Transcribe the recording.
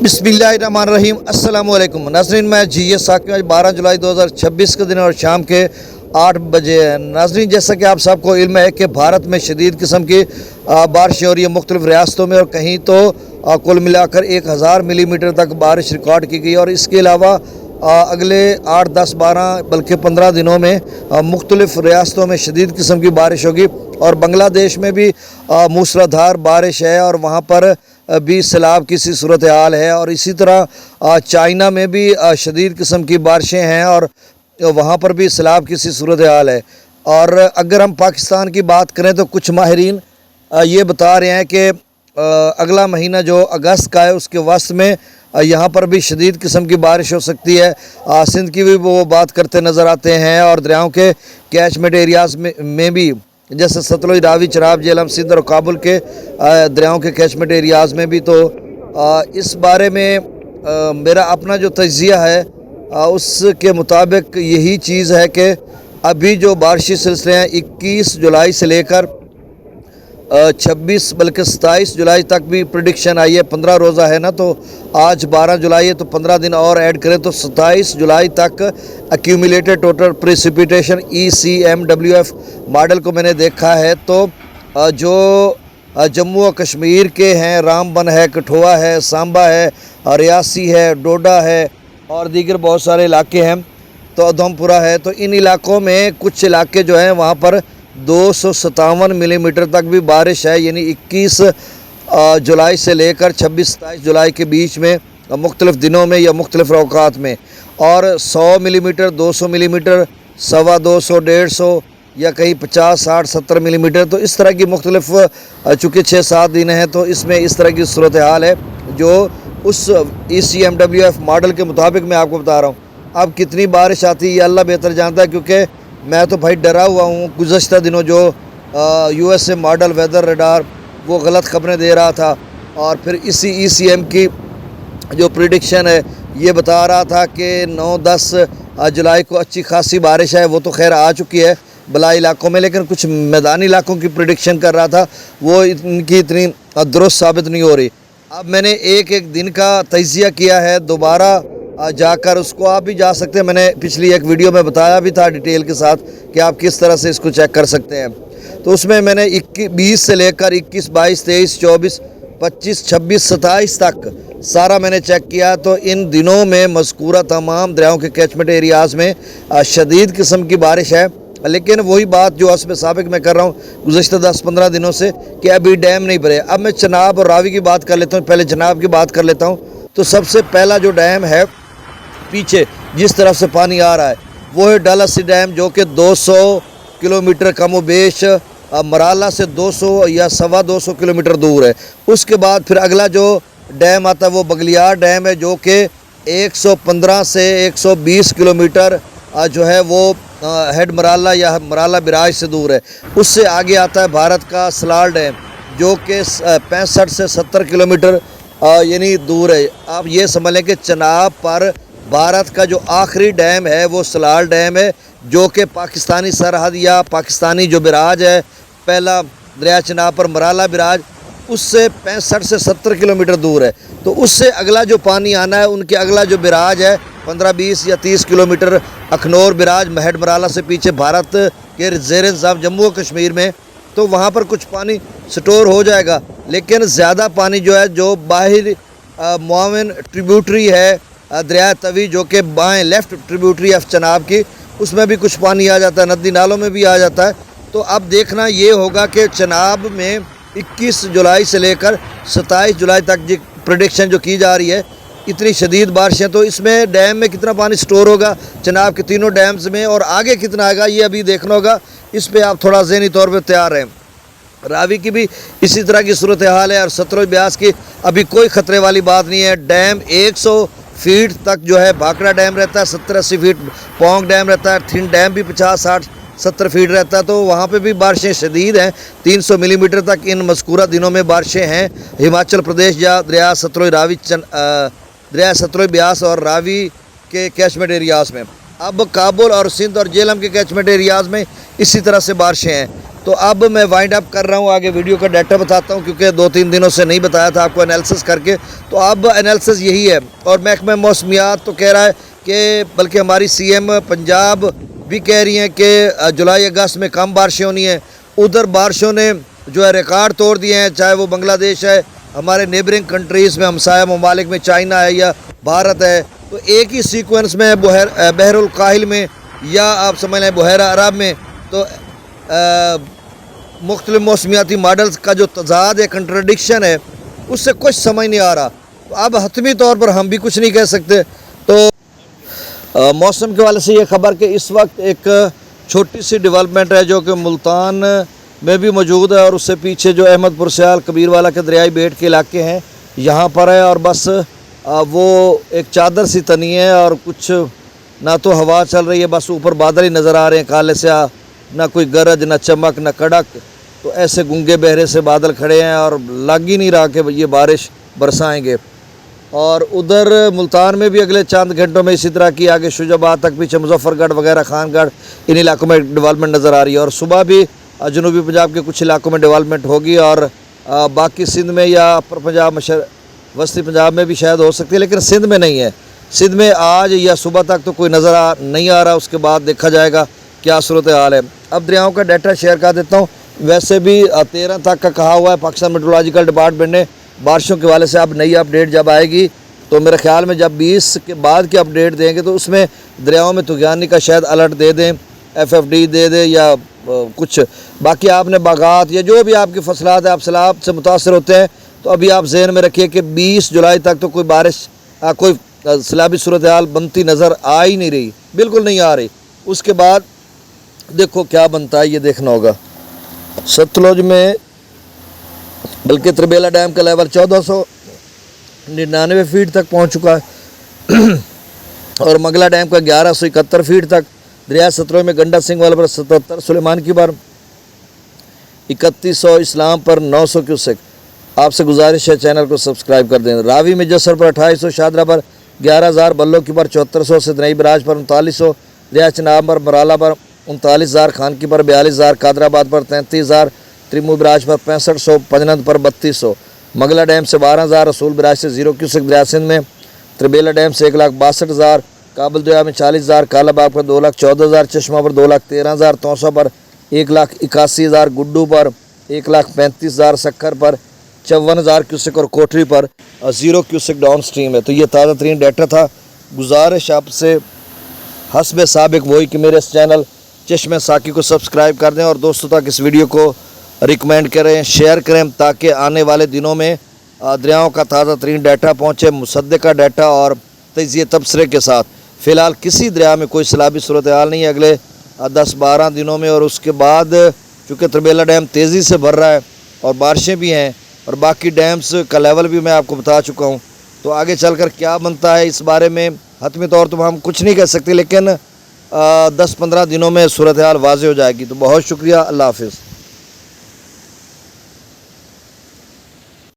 बिस्मिल्लाहिर्रहमानिर्रहीम अस्सलामुअलैकुम नाज़रीन, मैं जी साकिब। आज 12 जुलाई 2026 के दिन और शाम के 8 बजे है। नाज़रीन, जैसा कि आप सबको इल्म है कि भारत में शदीद किस्म की बारिश हो रही है मुख्तलिफ़ रियासतों में, और कहीं तो कुल मिलाकर 1000 मिलीमीटर तक बारिश रिकॉर्ड की गई। और इसके अलावा अगले 8, 10, 12 बल्कि 15 दिनों में मुख्तलिफ़ रियासतों में शदीद किस्म की बारिश होगी। और बांग्लादेश में भी मूसलाधार बारिश है और वहाँ पर भी सैलाब की सी सूरत हाल है। और इसी तरह चाइना में भी शदीद किस्म की बारिशें हैं और वहाँ पर भी सैलाब की सी सूरत हाल है। और अगर हम पाकिस्तान की बात करें तो कुछ माहिरीन ये बता रहे हैं कि अगला महीना जो अगस्त का है उसके वस्त में यहाँ पर भी शदीद किस्म की बारिश हो सकती है। सिंध की भी वो बात करते नज़र आते हैं। और दरियाओं के कैचमेंट एरियाज़ में भी, जैसे सतलुज, रावी, चनाब, झेलम, सिंध और काबुल के दरियाओं के कैचमेंट एरियाज़ में भी। तो इस बारे में मेरा अपना जो तज्ज़िया है उसके मुताबिक यही चीज़ है कि अभी जो बारिशी सिलसिले हैं 21 जुलाई से लेकर 26 बल्कि 27 जुलाई तक भी प्रेडिक्शन आई है। 15 रोज़ा है ना, तो आज 12 जुलाई है, तो 15 दिन और ऐड करें तो 27 जुलाई तक accumulated total precipitation ECMWF model को मैंने देखा है। तो जो जम्मू और कश्मीर के हैं, रामबन है, कठुआ है, सांबा है, रियासी है, डोडा है और दीगर बहुत सारे इलाके हैं, तो उधमपुरा है। तो इन इलाकों में कुछ इलाके जो हैं वहाँ पर 257 मिलीमीटर तक भी बारिश है। यानी 21 जुलाई से लेकर 26-27 जुलाई के बीच में मुख्तलिफ़ दिनों में या मुख्तलिफ़ अवकात में। और 100 मिलीमीटर, 200 मिलीमीटर, 250, 150 या कहीं 50, 60, 70 मिलीमीटर। तो इस तरह की मुख्तलिफ़, चूँकि 6-7 दिन हैं तो इसमें इस तरह की सूरत हाल है जो उस ECMWF मॉडल के मुताबिक मैं आपको बता रहा हूँ। अब कितनी बारिश आती है ये अल्लाह बेहतर जानता है, क्योंकि मैं तो भाई डरा हुआ हूँ। गुज़श्ता दिनों जो USA मॉडल वेदर रडार वो गलत ख़बरें दे रहा था, और फिर इसी ECM की जो प्रिडिक्शन है ये बता रहा था कि 9-10 जुलाई को अच्छी खासी बारिश है। वो तो खैर आ चुकी है बलाई इलाकों में, लेकिन कुछ मैदानी इलाकों की प्रिडिक्शन कर रहा था वो इनकी इतनी दुरुस्त साबित नहीं हो रही। अब मैंने एक दिन का तज्ज़िया किया है, दोबारा जाकर उसको आप भी जा सकते हैं। मैंने पिछली एक वीडियो में बताया भी था डिटेल के साथ कि आप किस तरह से इसको चेक कर सकते हैं। तो उसमें मैंने 20 से लेकर 21, 22, 23, 24, 25, 26, 27 तक सारा मैंने चेक किया। तो इन दिनों में मज़कूरा तमाम दरियाओं के कैचमेंट एरियाज़ में शदीद किस्म की बारिश है। लेकिन वही बात जो असब साबिक मैं कर रहा हूँ गुज़श्ता 10-15 दिनों से कि अभी डैम नहीं भरे। अब मैं चनाब और रावी की बात कर लेता हूँ। पहले चनाब की बात कर लेता हूँ। तो सबसे पहला जो डैम है पीछे जिस तरफ से पानी आ रहा है वो है डलहौसी डैम, जो कि 200 किलोमीटर कम व बेश मराला से 200 या 225 किलोमीटर दूर है। उसके बाद फिर अगला जो डैम आता है वो बगलियार डैम है, जो कि 115 से 120 किलोमीटर जो है वो हेड मराला या मराला बिराज से दूर है। उससे आगे आता है भारत का सलाल डैम, जो कि 65 से 70 किलोमीटर यानी दूर है। आप ये समझ लें कि चनाब पर भारत का जो आखिरी डैम है वो सलाल डैम है, जो कि पाकिस्तानी सरहद या पाकिस्तानी जो बिराज है, पहला दरिया चनाब पर मराला बिराज, उससे 65 से 70 किलोमीटर दूर है। तो उससे अगला जो पानी आना है, उनके अगला जो बिराज है 15, 20 या 30 किलोमीटर अखनौर बिराज, महड मराला से पीछे भारत के ज़ेर इंतज़ाम जम्मू और कश्मीर में। तो वहाँ पर कुछ पानी स्टोर हो जाएगा, लेकिन ज़्यादा पानी जो है जो बाहर मुआविन ट्रिब्यूटरी है दरिया तवी, जो कि बाएं लेफ़्ट ट्रिब्यूटरी ऑफ चनाब की, उसमें भी कुछ पानी आ जाता है, नदी नालों में भी आ जाता है। तो अब देखना ये होगा कि चनाब में 21 जुलाई से लेकर 27 जुलाई तक जो प्रेडिक्शन जो की जा रही है, इतनी शदीद बारिशें, तो इसमें डैम में कितना पानी स्टोर होगा चनाब के तीनों डैम्स में, और आगे कितना आएगा ये अभी देखना होगा। इस पर आप थोड़ा ज़हनी तौर पर तैयार रहें। रावी की भी इसी तरह की सूरत हाल है, और सतलुज ब्यास की अभी कोई ख़तरे वाली बात नहीं है। डैम 100 फीट तक जो है भाखड़ा डैम रहता है, 70-80 फीट पोंग डैम रहता है, थिन डैम भी 50-60-70 फीट रहता है। तो वहाँ पे भी बारिशें शदीद हैं, 300 मिलीमीटर तक इन मज़कूरा दिनों में बारिशें हैं। हिमाचल प्रदेश या दरिया सतलुज ब्यास और रावी के कैचमेंट एरियाज़ में। अब काबुल और सिंध और झेलम के कैचमेंट एरियाज़ में इसी तरह से बारिशें हैं। تو اب میں وائنڈ اپ کر رہا ہوں, آگے ویڈیو کا ڈیٹا بتاتا ہوں کیونکہ 2-3 دنوں سے نہیں بتایا تھا آپ کو انالیسس کر کے. تو اب انالیسس یہی ہے, اور محکمہ موسمیات تو کہہ رہا ہے کہ بلکہ ہماری سی ایم پنجاب بھی کہہ رہی ہیں کہ جولائی اگست میں کم بارشیں ہونی ہیں. ادھر بارشوں نے جو ہے ریکارڈ توڑ دیے ہیں, چاہے وہ بنگلہ دیش ہے, ہمارے نیبرنگ کنٹریز میں, ہمسایہ ممالک میں چائنا ہے یا بھارت ہے, تو ایک ہی سیکوینس میں بحر الکاہل میں یا آپ سمجھ لیں بحیرہ عرب میں, تو مختلف موسمیاتی ماڈلز کا جو تضاد ہے, کنٹرڈکشن ہے, اس سے کچھ سمجھ نہیں آ رہا. تو اب حتمی طور پر ہم بھی کچھ نہیں کہہ سکتے. تو موسم کے والے سے یہ خبر کہ اس وقت ایک چھوٹی سی ڈیولپمنٹ ہے جو کہ ملتان میں بھی موجود ہے, اور اس سے پیچھے جو احمد پور سیال کبیر والا کے دریائی بیٹ کے علاقے ہیں یہاں پر ہے, اور بس وہ ایک چادر سی تنی ہے, اور کچھ نہ تو ہوا چل رہی ہے, بس اوپر بادل ہی نظر آ رہے ہیں کالے سے, نہ کوئی گرج, نہ چمک, نہ کڑک. تو ایسے گنگے بہرے سے بادل کھڑے ہیں اور لگ ہی نہیں رہا کہ یہ بارش برسائیں گے. اور ادھر ملتان میں بھی اگلے چند گھنٹوں میں اسی طرح کی, آگے شجاع آباد تک پیچھے مظفر گڑھ وغیرہ, خان گڑھ, ان علاقوں میں ڈیولپمنٹ نظر آ رہی ہے. اور صبح بھی جنوبی پنجاب کے کچھ علاقوں میں ڈیولپمنٹ ہوگی, اور باقی سندھ میں یا اپر پنجاب, وسطی پنجاب میں بھی شاید ہو سکتی ہے, لیکن سندھ میں نہیں ہے. سندھ میں آج یا صبح تک تو کوئی نظر نہیں آ رہا, اس کے بعد دیکھا جائے گا کیا صورتحال ہے. اب دریاؤں کا ڈیٹا شیئر کر دیتا ہوں. ویسے بھی 13 تک کا کہا ہوا ہے پاکستان میٹرولوجیکل ڈپارٹمنٹ نے بارشوں کے حوالے سے. اب نئی اپڈیٹ جب آئے گی تو میرے خیال میں جب 20 کے بعد کی اپڈیٹ دیں گے تو اس میں دریاؤں میں طغیانی کا شاید الرٹ دے دیں, FFD دے دیں یا کچھ. باقی آپ نے باغات یا جو بھی آپ کی فصلات ہیں, آپ سیلاب سے متاثر ہوتے ہیں, تو ابھی آپ ذہن میں رکھیے کہ 20 جولائی تک تو کوئی بارش, کوئی سیلابی صورتحال بنتی نظر آ ہی نہیں رہی, بالکل نہیں آ رہی. اس کے بعد دیکھو کیا بنتا ہے, یہ دیکھنا ہوگا. ستلج میں بلکہ تربیلا ڈیم کا لیول 1499 فیٹ تک پہنچ چکا ہے, اور مگلا ڈیم کا 1171 فیٹ تک. دریا ستلج میں گنڈا سنگھ والا پر 77, سلیمان کی پر 3100, اسلام پر 900 کیوسک. آپ سے گزارش ہے چینل کو سبسکرائب کر دیں. راوی میں جسر پر 2800, شادرہ پر 11,000, بلو کی پر 7400, سدنئی براج پر 3900, دریا چناب پر مرالا پر 39,000, خان کی پر 42,000, قادر آباد پر 33,000, تریمو براج پر 6500, پنجنت پر 3200, مگلا ڈیم سے 12,000, رسول براج سے 0 کیوسک دریا سندھ میں, تربیلا ڈیم سے 1,62,000, کابل دریا میں 40,000, کالا باغ پر 2,14,000, چشمہ پر 2,13,000, توسا پر 1,81,000, گڈو پر 1,35,000, سکھر پر 54,000 کیوسک, اور کوٹری پر 0 کیوسک ڈاؤن سٹریم ہے. تو یہ تازہ ترین ڈیٹا تھا. گزارش آپ سے حسب سابق وہی کہ میرے اس چینل چشمہ ساکی کو سبسکرائب کر دیں, اور دوستوں تک اس ویڈیو کو ریکمینڈ کریں, شیئر کریں, تاکہ آنے والے دنوں میں دریاؤں کا تازہ ترین ڈیٹا پہنچے, مصدقہ ڈیٹا اور تجزیے تبصرے کے ساتھ. فی الحال کسی دریا میں کوئی سیلابی صورتحال نہیں ہے اگلے 10-12 دنوں میں, اور اس کے بعد چونکہ تربیلا ڈیم تیزی سے بھر رہا ہے اور بارشیں بھی ہیں, اور باقی ڈیمز کا لیول بھی میں آپ کو بتا چکا ہوں. تو آگے چل کر کیا بنتا ہے اس بارے میں حتمی طور تو ہم کچھ نہیں کہہ سکتے, لیکن 10-15 دنوں میں صورتحال واضح ہو جائے گی. تو بہت شکریہ, اللہ حافظ.